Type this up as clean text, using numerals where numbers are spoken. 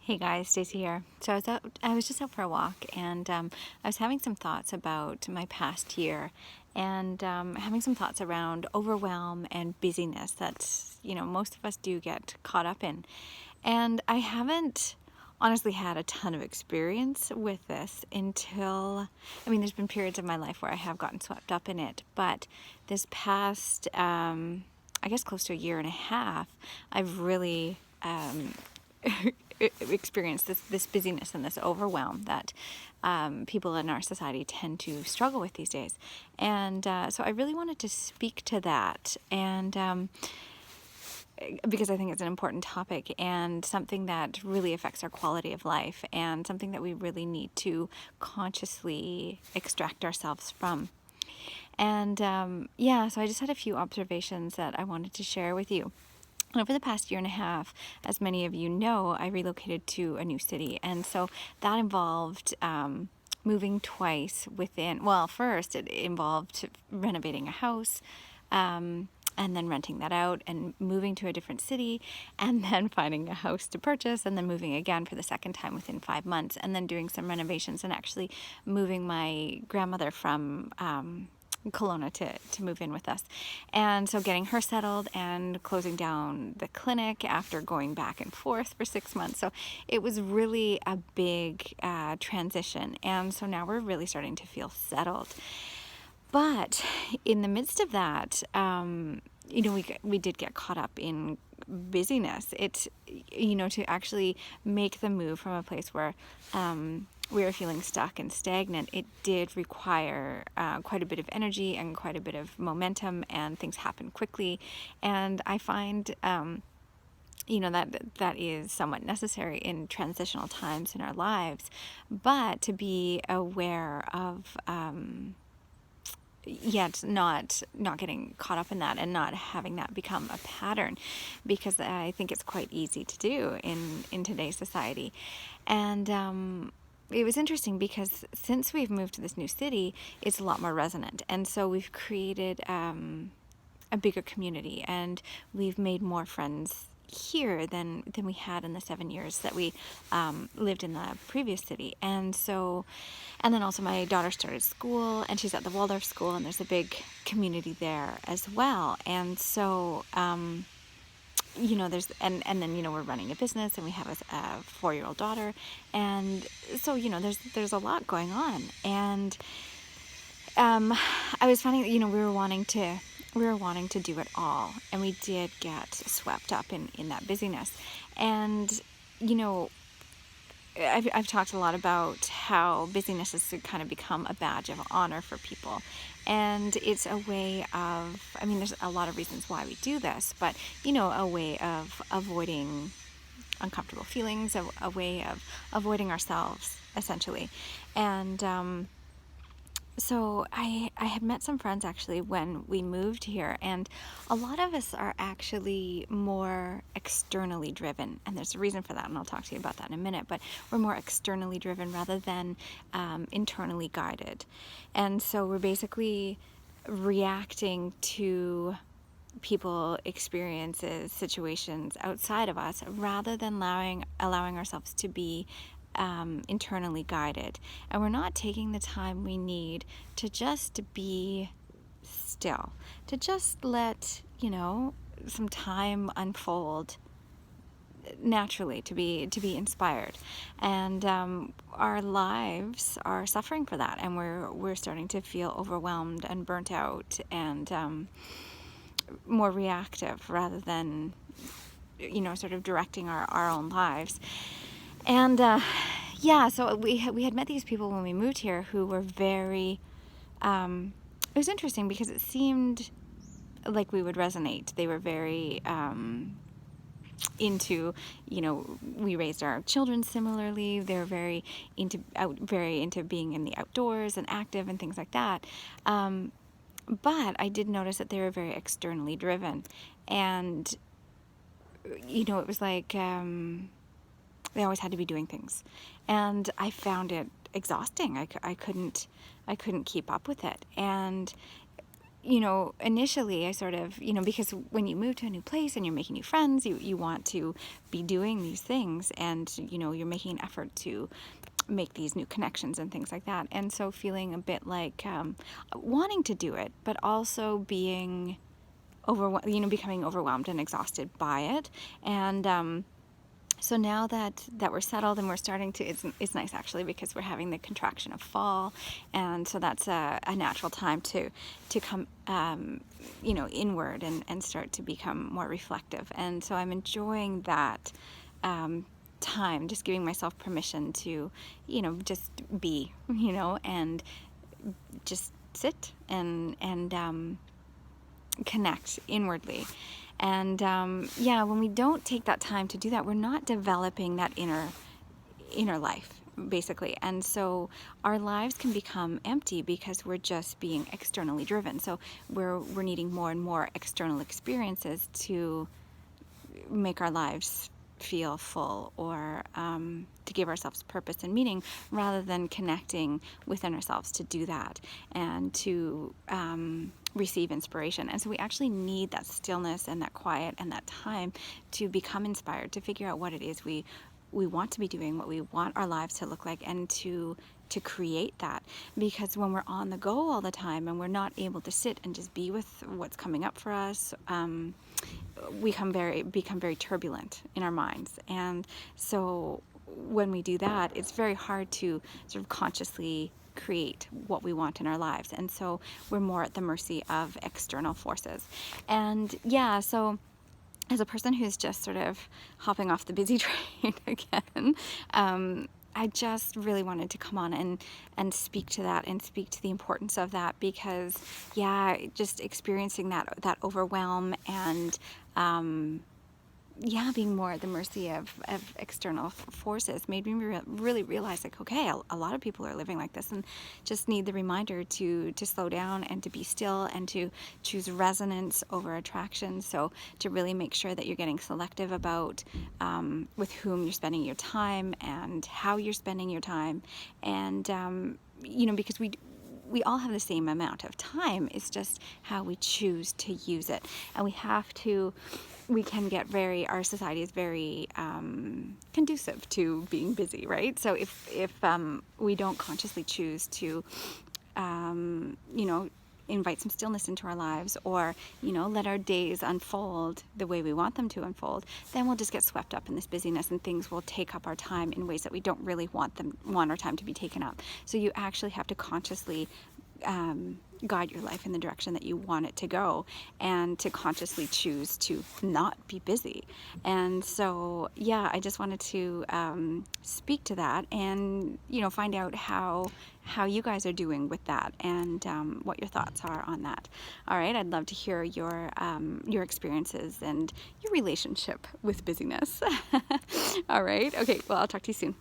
Hey guys, Stacey here. So I was just out for a walk, and I was having some thoughts about my past year, and having some thoughts around overwhelm and busyness that most of us do get caught up in. And I haven't honestly had a ton of experience with this until, there's been periods of my life where I have gotten swept up in it, but this past, I guess close to a year and a half, I've really experience this busyness and this overwhelm that people in our society tend to struggle with these days. And so I really wanted to speak to that, and because I think it's an important topic and something that really affects our quality of life and something that we really need to consciously extract ourselves from. And so I just had a few observations that I wanted to share with you. Over the past year and a half, as many of you know, I relocated to a new city. And so that involved moving twice first it involved renovating a house, and then renting that out and moving to a different city, and then finding a house to purchase, and then moving again for the second time within 5 months, and then doing some renovations and actually moving my grandmother from Kelowna to move in with us. And so getting her settled and closing down the clinic after going back and forth for 6 months. So it was really a big transition. And so now we're really starting to feel settled. But in the midst of that, we did get caught up in busyness. It's, to actually make the move from a place where we were feeling stuck and stagnant, it did require quite a bit of energy and quite a bit of momentum, and things happen quickly. And I find that is somewhat necessary in transitional times in our lives, but to be aware of not getting caught up in that and not having that become a pattern, because I think it's quite easy to do in today's society. And it was interesting because since we've moved to this new city, it's a lot more resonant, and so we've created a bigger community, and we've made more friends here than we had in the 7 years that we lived in the previous city. And then also my daughter started school, and she's at the Waldorf school, and there's a big community there as well. And so there's and then we're running a business, and we have a 4-year-old daughter, and so there's a lot going on. And I was finding that we were wanting to do it all, and we did get swept up in that busyness. And I've talked a lot about how busyness has kind of become a badge of honor for people. And it's a way of, there's a lot of reasons why we do this, but, a way of avoiding uncomfortable feelings, a way of avoiding ourselves, essentially. And so I had met some friends actually when we moved here, and a lot of us are actually more externally driven, and there's a reason for that, and I'll talk to you about that in a minute. But we're more externally driven rather than internally guided, and so we're basically reacting to people, experiences, situations outside of us, rather than allowing ourselves to be internally guided. And we're not taking the time we need to just be still, to just let some time unfold naturally, to be inspired. And our lives are suffering for that, and we're starting to feel overwhelmed and burnt out, and more reactive rather than sort of directing our own lives. And so we had met these people when we moved here who were very, it was interesting because it seemed like we would resonate. They were very into, we raised our children similarly. They were very into being in the outdoors and active and things like that. But I did notice that they were very externally driven, and it was like they always had to be doing things, and I found it exhausting. I couldn't keep up with it. And initially I sort of, because when you move to a new place and you're making new friends, you want to be doing these things, and, you're making an effort to make these new connections and things like that. And so feeling a bit like wanting to do it, but also being becoming overwhelmed and exhausted by it. And so now that we're settled and we're starting to, it's nice actually, because we're having the contraction of fall, and so that's a natural time to come inward and start to become more reflective. And so I'm enjoying that time, just giving myself permission to just be, and just sit and connect inwardly. And when we don't take that time to do that, we're not developing that inner life, basically. And so our lives can become empty because we're just being externally driven. So we're needing more and more external experiences to make our lives feel full, or to give ourselves purpose and meaning, rather than connecting within ourselves to do that and to receive inspiration. And so we actually need that stillness and that quiet and that time to become inspired, to figure out what it is we want to be doing, what we want our lives to look like, and to create that. Because when we're on the go all the time and we're not able to sit and just be with what's coming up for us, we become very turbulent in our minds. And so when we do that, it's very hard to sort of consciously create what we want in our lives. And so we're more at the mercy of external forces. And so as a person who's just sort of hopping off the busy train again, I just really wanted to come on and speak to that, and speak to the importance of that, because just experiencing that overwhelm and being more at the mercy of external forces made me really realize, like, okay, a lot of people are living like this, and just need the reminder to slow down and to be still and to choose resonance over attraction. So to really make sure that you're getting selective about with whom you're spending your time and how you're spending your time. And because we all have the same amount of time. It's just how we choose to use it. And our society is very conducive to being busy, right? So if we don't consciously choose to, invite some stillness into our lives, or, let our days unfold the way we want them to unfold, then we'll just get swept up in this busyness, and things will take up our time in ways that we don't really want our time to be taken up. So you actually have to consciously guide your life in the direction that you want it to go, and to consciously choose to not be busy. And so I just wanted to speak to that, and find out how you guys are doing with that, and what your thoughts are on that. All right, I'd love to hear your experiences and your relationship with busyness. All right, okay, well, I'll talk to you soon.